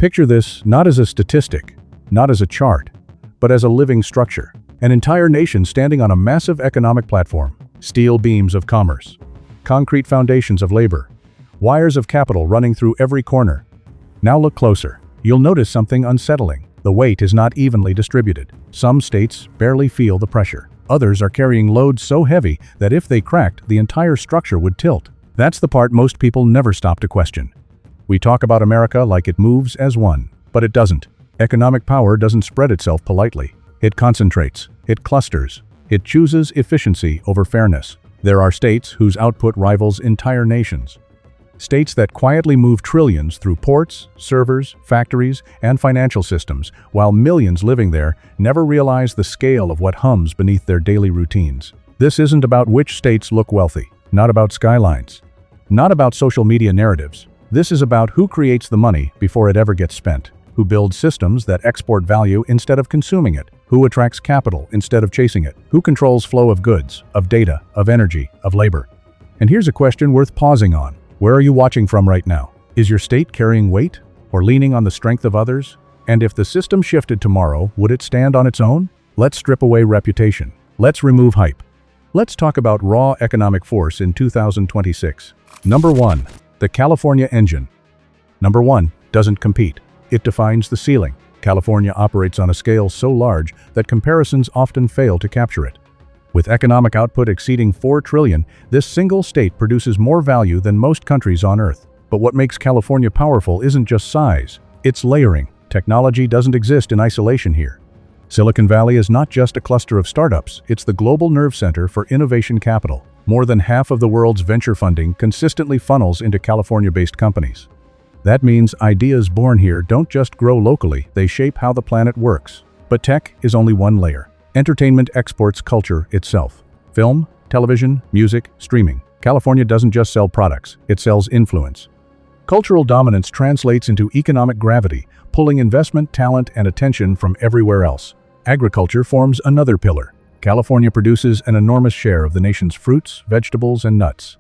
Picture this not as a statistic, not as a chart, but as a living structure. An entire nation standing on a massive economic platform. Steel beams of commerce. Concrete foundations of labor. Wires of capital running through every corner. Now look closer. You'll notice something unsettling. The weight is not evenly distributed. Some states barely feel the pressure. Others are carrying loads so heavy that if they cracked, the entire structure would tilt. That's the part most people never stop to question. We talk about America like it moves as one, but it doesn't. Economic power doesn't spread itself politely. It concentrates. It clusters. It chooses efficiency over fairness. There are states whose output rivals entire nations. States that quietly move trillions through ports, servers, factories, and financial systems, while millions living there never realize the scale of what hums beneath their daily routines. This isn't about which states look wealthy, not about skylines, not about social media narratives. This is about who creates the money before it ever gets spent, who builds systems that export value instead of consuming it, who attracts capital instead of chasing it, who controls flow of goods, of data, of energy, of labor. And here's a question worth pausing on. Where are you watching from right now? Is your state carrying weight or leaning on the strength of others? And if the system shifted tomorrow, would it stand on its own? Let's strip away reputation. Let's remove hype. Let's talk about raw economic force in 2026. Number 1. The California engine. Number 1. Doesn't compete. It defines the ceiling. California operates on a scale so large that comparisons often fail to capture it. With economic output exceeding $4 trillion, this single state produces more value than most countries on Earth. But what makes California powerful isn't just size, it's layering. Technology doesn't exist in isolation here. Silicon Valley is not just a cluster of startups, it's the global nerve center for innovation capital. More than half of the world's venture funding consistently funnels into California-based companies. That means ideas born here don't just grow locally, they shape how the planet works. But tech is only one layer. Entertainment exports culture itself. Film, television, music, streaming. California doesn't just sell products, it sells influence. Cultural dominance translates into economic gravity, pulling investment, talent, and attention from everywhere else. Agriculture forms another pillar. California produces an enormous share of the nation's fruits, vegetables, and nuts.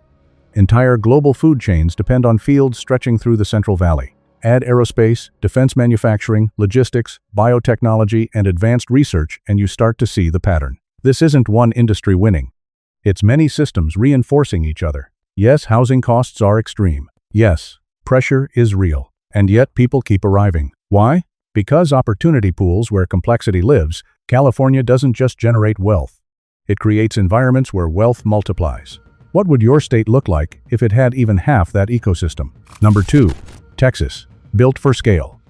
Entire global food chains depend on fields stretching through the Central Valley. Add aerospace, defense manufacturing, logistics, biotechnology, and advanced research, and you start to see the pattern. This isn't one industry winning. It's many systems reinforcing each other. Yes, housing costs are extreme. Yes, pressure is real. And yet people keep arriving. Why? Because opportunity pools where complexity lives, California doesn't just generate wealth. It creates environments where wealth multiplies. What would your state look like if it had even half that ecosystem? Number 2. Texas. Built for scale.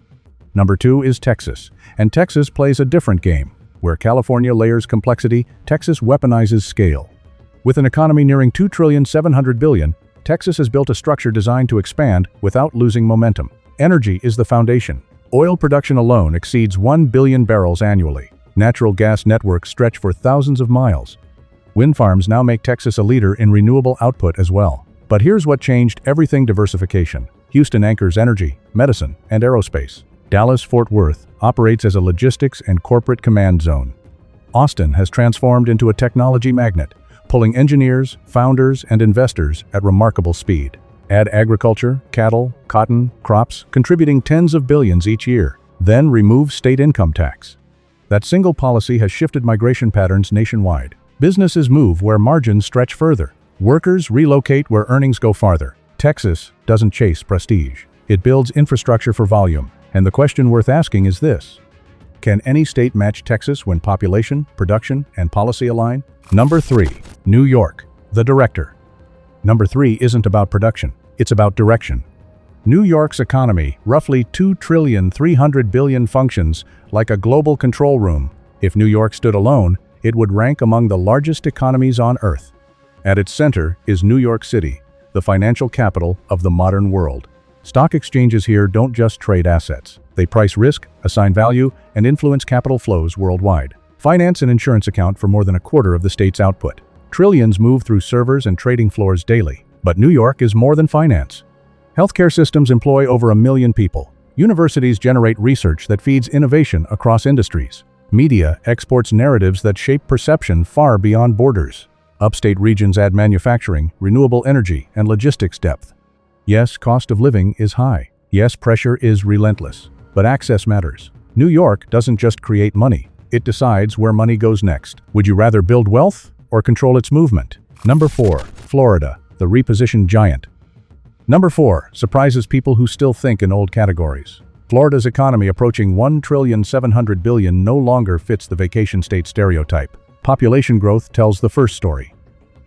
Number 2 is Texas, and Texas plays a different game. Where California layers complexity, Texas weaponizes scale. With an economy nearing $2.7 trillion, Texas has built a structure designed to expand without losing momentum. Energy is the foundation. Oil production alone exceeds 1 billion barrels annually. Natural gas networks stretch for thousands of miles. Wind farms now make Texas a leader in renewable output as well. But here's what changed everything: diversification. Houston anchors energy, medicine, and aerospace. Dallas-Fort Worth operates as a logistics and corporate command zone. Austin has transformed into a technology magnet, pulling engineers, founders, and investors at remarkable speed. Add agriculture, cattle, cotton, crops, contributing tens of billions each year. Then remove state income tax. That single policy has shifted migration patterns nationwide. Businesses move where margins stretch further. Workers relocate where earnings go farther. Texas doesn't chase prestige. It builds infrastructure for volume. And the question worth asking is this: can any state match Texas when population, production, and policy align? Number 3. New York, the director. Number 3 isn't about production, it's about direction. New York's economy, roughly $2.3 trillion, functions like a global control room. If New York stood alone, it would rank among the largest economies on Earth. At its center is New York City, the financial capital of the modern world. Stock exchanges here don't just trade assets. They price risk, assign value, and influence capital flows worldwide. Finance and insurance account for more than a quarter of the state's output. Trillions move through servers and trading floors daily. But New York is more than finance. Healthcare systems employ over 1 million people. Universities generate research that feeds innovation across industries. Media exports narratives that shape perception far beyond borders. Upstate regions add manufacturing, renewable energy, and logistics depth. Yes, cost of living is high. Yes, pressure is relentless. But access matters. New York doesn't just create money, it decides where money goes next. Would you rather build wealth or control its movement? Number 4. Florida, the repositioned giant. Number 4 surprises people who still think in old categories. Florida's economy approaching $1.7 trillion no longer fits the vacation state stereotype. Population growth tells the first story.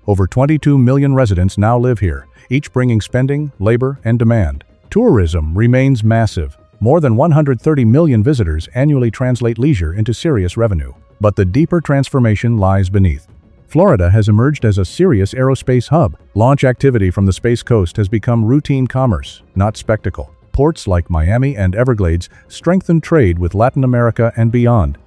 Over 22 million residents now live here, each bringing spending, labor, and demand. Tourism remains massive. More than 130 million visitors annually translate leisure into serious revenue. But the deeper transformation lies beneath. Florida has emerged as a serious aerospace hub. Launch activity from the Space Coast has become routine commerce, not spectacle. Ports like Miami and Everglades strengthen trade with Latin America and beyond.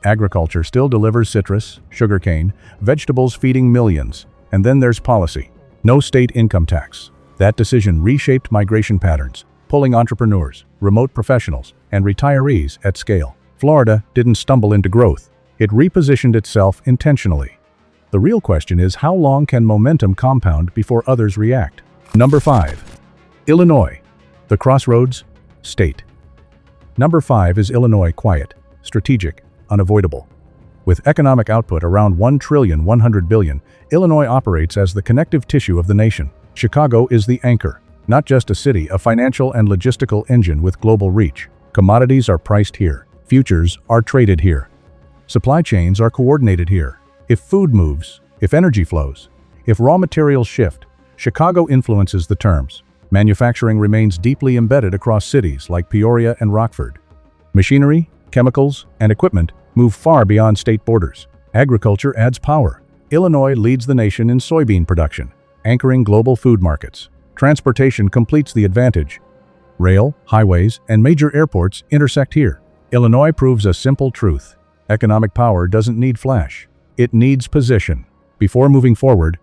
Agriculture still delivers citrus, sugarcane, vegetables feeding millions. And then there's policy. No state income tax. That decision reshaped migration patterns, pulling entrepreneurs, remote professionals, and retirees at scale. Florida didn't stumble into growth. It repositioned itself intentionally. The real question is, how long can momentum compound before others react? Number 5. Illinois, the crossroads state. Number 5 is Illinois, quiet, strategic, unavoidable. With economic output around $1.1 trillion, Illinois operates as the connective tissue of the nation. Chicago is the anchor, not just a city, a financial and logistical engine with global reach. Commodities are priced here. Futures are traded here. Supply chains are coordinated here. If food moves, if energy flows, if raw materials shift, Chicago influences the terms. Manufacturing remains deeply embedded across cities like Peoria and Rockford. Machinery, chemicals, and equipment move far beyond state borders. Agriculture adds power. Illinois leads the nation in soybean production, anchoring global food markets. Transportation completes the advantage. Rail, highways, and major airports intersect here. Illinois proves a simple truth. Economic power doesn't need flash. It needs position. Before moving forward,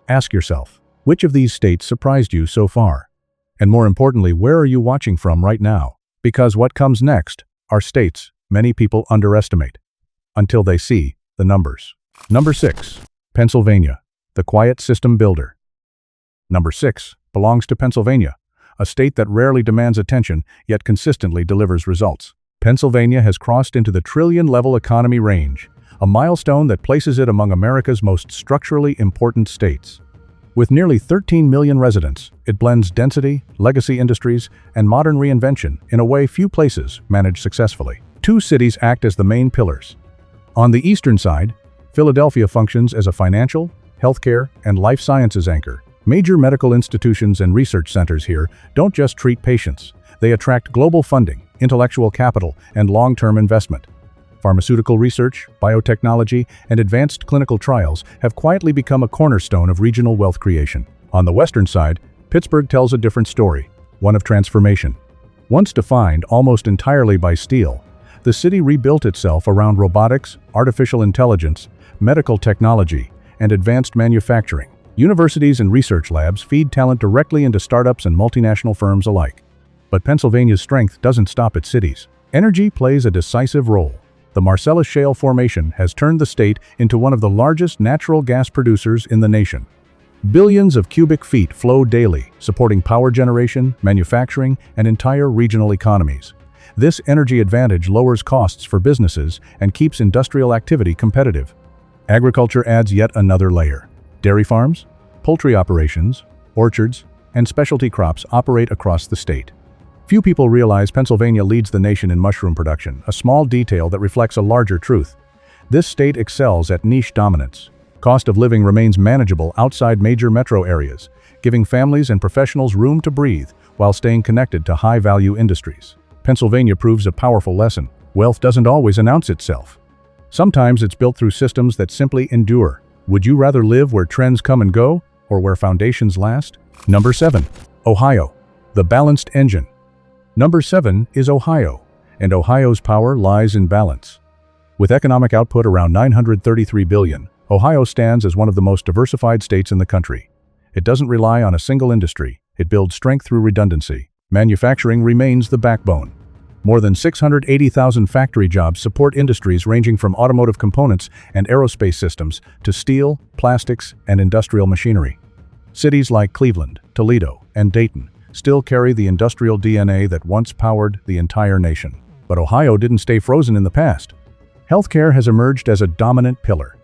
ask yourself, which of these states surprised you so far? And more importantly, where are you watching from right now? Because what comes next are states many people underestimate until they see the numbers. Number 6. Pennsylvania, the quiet system builder. Number 6 belongs to Pennsylvania, a state that rarely demands attention yet consistently delivers results. Pennsylvania has crossed into the trillion-level economy range, a milestone that places it among America's most structurally important states. With nearly 13 million residents, it blends density, legacy industries, and modern reinvention in a way few places manage successfully. 2 cities act as the main pillars. On the eastern side, Philadelphia functions as a financial, healthcare, and life sciences anchor. Major medical institutions and research centers here don't just treat patients. They attract global funding, intellectual capital, and long-term investment. Pharmaceutical research, biotechnology, and advanced clinical trials have quietly become a cornerstone of regional wealth creation. On the western side, Pittsburgh tells a different story, one of transformation. Once defined almost entirely by steel, the city rebuilt itself around robotics, artificial intelligence, medical technology, and advanced manufacturing. Universities and research labs feed talent directly into startups and multinational firms alike. But Pennsylvania's strength doesn't stop at cities. Energy plays a decisive role. The Marcellus Shale formation has turned the state into one of the largest natural gas producers in the nation. Billions of cubic feet flow daily, supporting power generation, manufacturing, and entire regional economies. This energy advantage lowers costs for businesses and keeps industrial activity competitive. Agriculture adds yet another layer. Dairy farms, poultry operations, orchards, and specialty crops operate across the state. Few people realize Pennsylvania leads the nation in mushroom production, a small detail that reflects a larger truth. This state excels at niche dominance. Cost of living remains manageable outside major metro areas, giving families and professionals room to breathe while staying connected to high-value industries. Pennsylvania proves a powerful lesson. Wealth doesn't always announce itself. Sometimes it's built through systems that simply endure. Would you rather live where trends come and go, or where foundations last? Number 7. Ohio, the balanced engine. Number 7 is Ohio, and Ohio's power lies in balance. With economic output around $933 billion, Ohio stands as one of the most diversified states in the country. It doesn't rely on a single industry. It builds strength through redundancy. Manufacturing remains the backbone. More than 680,000 factory jobs support industries ranging from automotive components and aerospace systems to steel, plastics, and industrial machinery. Cities like Cleveland, Toledo, and Dayton still carry the industrial DNA that once powered the entire nation. But Ohio didn't stay frozen in the past. Healthcare has emerged as a dominant pillar.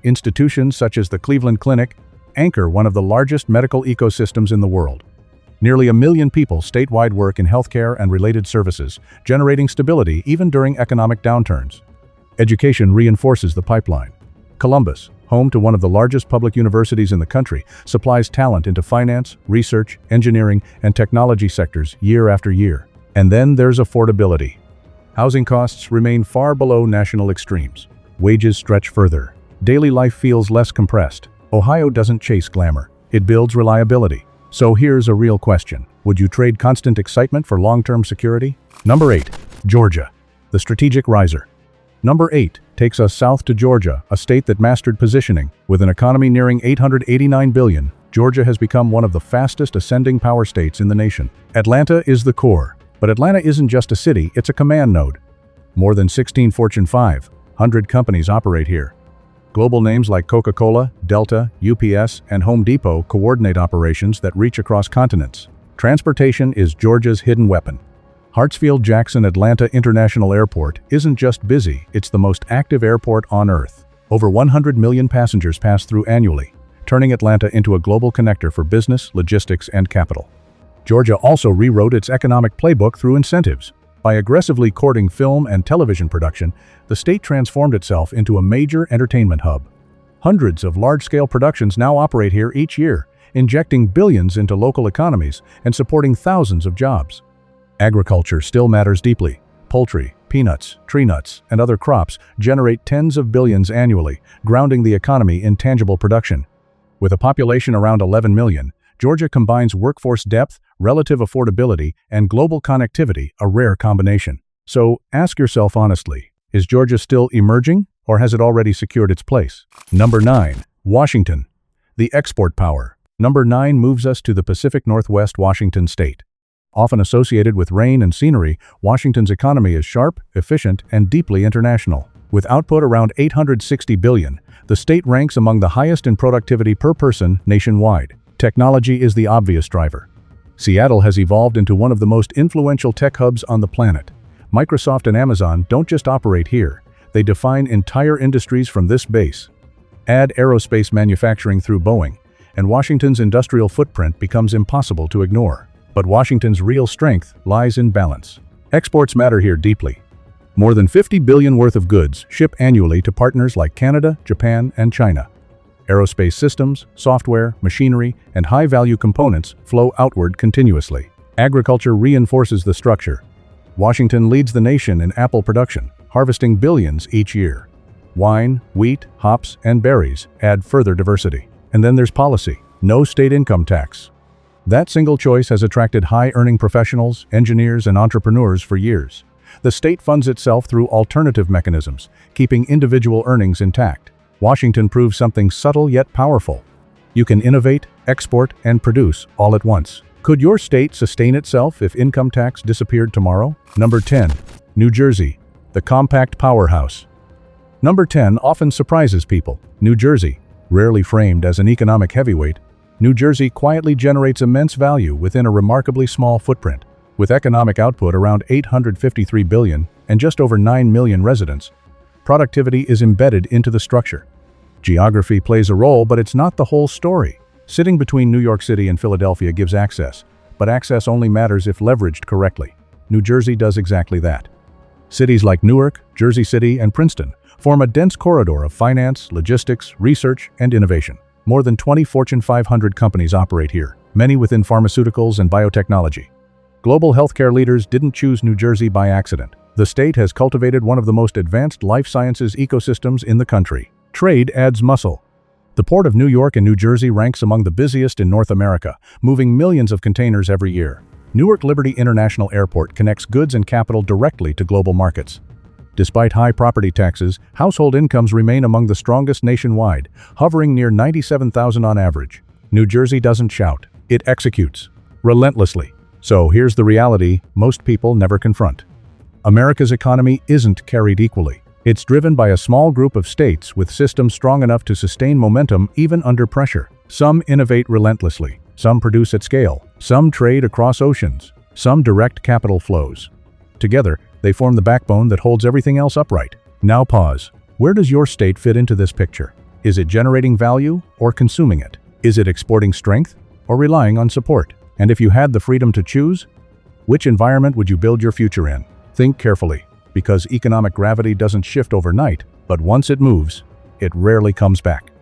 Institutions such as the Cleveland Clinic anchor one of the largest medical ecosystems in the world. Nearly 1 million people statewide work in healthcare and related services, generating stability even during economic downturns. Education reinforces the pipeline. Columbus, home to one of the largest public universities in the country, supplies talent into finance, research, engineering, and technology sectors year after year. And then there's affordability. Housing costs remain far below national extremes. Wages stretch further. Daily life feels less compressed. Ohio doesn't chase glamour. It builds reliability. So here's a real question. Would you trade constant excitement for long-term security? Number 8. Georgia, the strategic riser. Number 8 takes us south to Georgia, a state that mastered positioning. With an economy nearing $889 billion, Georgia has become one of the fastest ascending power states in the nation. Atlanta is the core. But Atlanta isn't just a city, it's a command node. More than 16 Fortune 500 companies operate here. Global names like Coca-Cola, Delta, UPS, and Home Depot coordinate operations that reach across continents. Transportation is Georgia's hidden weapon. Hartsfield-Jackson Atlanta International Airport isn't just busy, it's the most active airport on Earth. Over 100 million passengers pass through annually, turning Atlanta into a global connector for business, logistics, and capital. Georgia also rewrote its economic playbook through incentives. By aggressively courting film and television production, the state transformed itself into a major entertainment hub. Hundreds of large-scale productions now operate here each year, injecting billions into local economies and supporting thousands of jobs. Agriculture still matters deeply. Poultry, peanuts, tree nuts, and other crops generate tens of billions annually, grounding the economy in tangible production. With a population around 11 million, Georgia combines workforce depth, relative affordability, and global connectivity, a rare combination. So, ask yourself honestly, is Georgia still emerging, or has it already secured its place? Number 9. Washington, the export power. Number 9 moves us to the Pacific Northwest Washington state. Often associated with rain and scenery, Washington's economy is sharp, efficient, and deeply international. With output around $860 billion, the state ranks among the highest in productivity per person nationwide. Technology is the obvious driver. Seattle has evolved into one of the most influential tech hubs on the planet. Microsoft and Amazon don't just operate here, they define entire industries from this base. Add aerospace manufacturing through Boeing, and Washington's industrial footprint becomes impossible to ignore. But Washington's real strength lies in balance. Exports matter here deeply. More than $50 billion worth of goods ship annually to partners like Canada, Japan, and China. Aerospace systems, software, machinery, and high-value components flow outward continuously. Agriculture reinforces the structure. Washington leads the nation in apple production, harvesting billions each year. Wine, wheat, hops, and berries add further diversity. And then there's policy. No state income tax. That single choice has attracted high-earning professionals, engineers, and entrepreneurs for years. The state funds itself through alternative mechanisms, keeping individual earnings intact. Washington proves something subtle yet powerful. You can innovate, export, and produce all at once. Could your state sustain itself if income tax disappeared tomorrow? Number 10. New Jersey, the compact powerhouse. Number 10 often surprises people. New Jersey, rarely framed as an economic heavyweight, New Jersey quietly generates immense value within a remarkably small footprint. With economic output around $853 billion and just over 9 million residents, productivity is embedded into the structure. Geography plays a role, but it's not the whole story. Sitting between New York City and Philadelphia gives access, but access only matters if leveraged correctly. New Jersey does exactly that. Cities like Newark, Jersey City, and Princeton form a dense corridor of finance, logistics, research, and innovation. More than 20 Fortune 500 companies operate here, many within pharmaceuticals and biotechnology. Global healthcare leaders didn't choose New Jersey by accident. The state has cultivated one of the most advanced life sciences ecosystems in the country. Trade adds muscle. The Port of New York and New Jersey ranks among the busiest in North America, moving millions of containers every year. Newark Liberty International Airport connects goods and capital directly to global markets. Despite high property taxes, household incomes remain among the strongest nationwide, hovering near $97,000 on average. New Jersey doesn't shout, it executes. Relentlessly. So here's the reality most people never confront. America's economy isn't carried equally. It's driven by a small group of states with systems strong enough to sustain momentum even under pressure. Some innovate relentlessly, some produce at scale, some trade across oceans, some direct capital flows. Together, They form the backbone that holds everything else upright. Now pause. Where does your state fit into this picture? Is it generating value or consuming it? Is it exporting strength or relying on support? And if you had the freedom to choose, which environment would you build your future in? Think carefully, because economic gravity doesn't shift overnight, but once it moves, it rarely comes back.